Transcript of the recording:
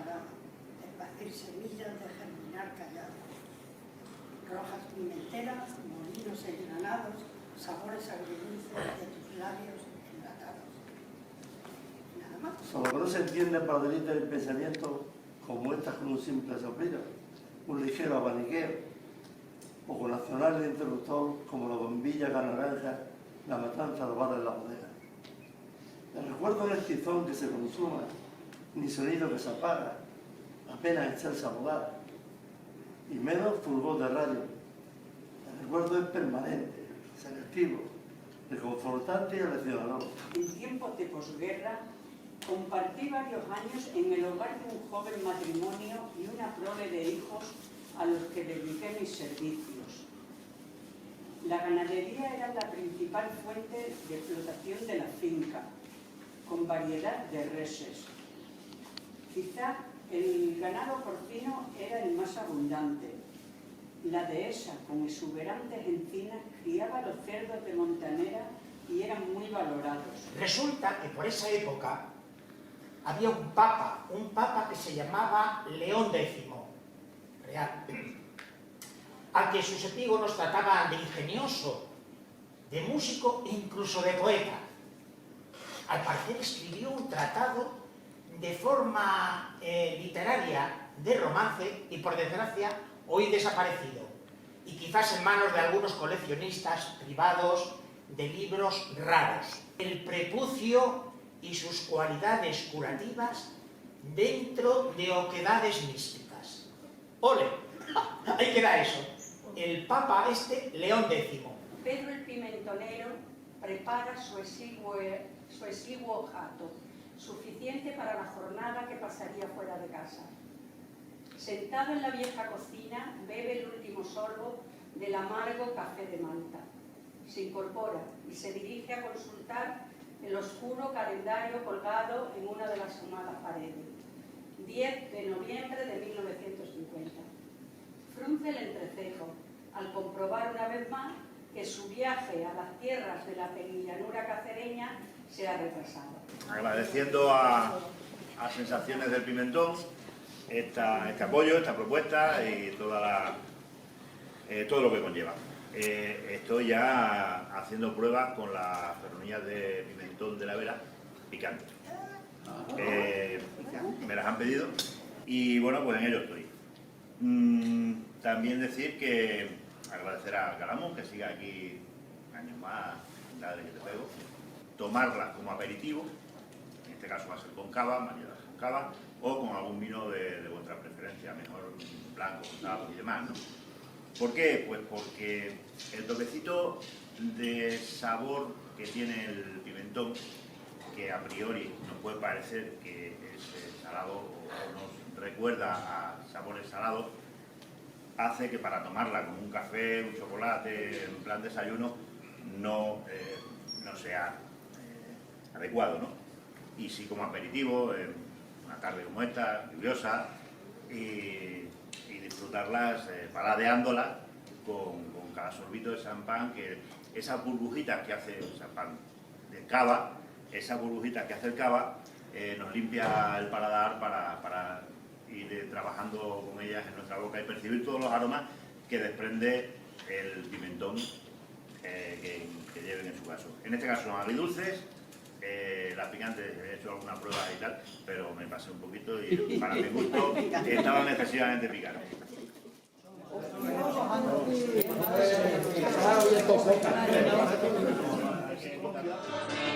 nada, esparcir semillas de germinar callados, rojas pimenteras, molinos engranados, sabores agridulces de tus labios enlatados. Nada más. Solo que no se entiende para deleite del pensamiento como estas con un simple soplido, un ligero abaniqueo, o con nacional de interruptor como la bombilla naranja, la matanza robada en la bodega. El recuerdo no es tizón que se consuma, ni sonido que se apaga, apenas excelsa bodada, y menos fulgor de rayo. El recuerdo es permanente, selectivo, reconfortante y aleccionador. En tiempos de posguerra, compartí varios años en el hogar de un joven matrimonio y una prole de hijos a los que dediqué mis servicios. La ganadería era la principal fuente de explotación de la finca, con variedad de reses. Quizá el ganado porcino era el más abundante. La dehesa, con exuberantes encinas, criaba los cerdos de montanera y eran muy valorados. Resulta que por esa época había un papa que se llamaba León X, real, a que sus epígonos trataban de ingenioso, de músico e incluso de poeta. Al parecer escribió un tratado de forma literaria de romance y, por desgracia, hoy desaparecido, y quizás en manos de algunos coleccionistas privados de libros raros. El prepucio y sus cualidades curativas dentro de oquedades místicas. ¡Ole! Ahí queda eso. El Papa León X. Pedro el Pimentonero prepara su exiguo jato, suficiente para la jornada que pasaría fuera de casa. Sentado en la vieja cocina, bebe el último sorbo del amargo café de Malta. Se incorpora y se dirige a consultar el oscuro calendario colgado en una de las ahumadas paredes. 10 de noviembre de 1950. Frunce el entrecejo al comprobar una vez más que su viaje a las tierras de la penillanura cacereña se ha retrasado. Agradeciendo a Sensaciones del Pimentón este apoyo, esta propuesta y todo lo que conlleva. Estoy ya haciendo pruebas con las ferronías de pimentón de la Vera picantes. Me las han pedido y bueno, pues en ello estoy. También decir que agradecer a Calamón que siga aquí años más, dale que te pego, tomarla como aperitivo, en este caso va a ser con cava, mañana con cava, o con algún vino de vuestra preferencia, mejor blanco, rosado y demás, ¿no? ¿Por qué? Pues porque el toquecito de sabor que tiene el pimentón, que a priori nos puede parecer que es salado o nos recuerda a sabores salados, hace que para tomarla como un café, un chocolate, en plan desayuno, no sea adecuado, ¿no? Y sí como aperitivo, una tarde como esta, lluviosa, y disfrutarlas paladeándolas con cada sorbito de champán, que esas burbujitas que hace el champán de cava, esas burbujitas que hace el cava, nos limpia el paladar para ir trabajando con ellas en nuestra boca y percibir todos los aromas que desprende el pimentón que lleven en su caso. En este caso son agridulces, las picantes he hecho alguna prueba y tal, pero me pasé un poquito y para mi gusto estaban excesivamente picantes. Gracias.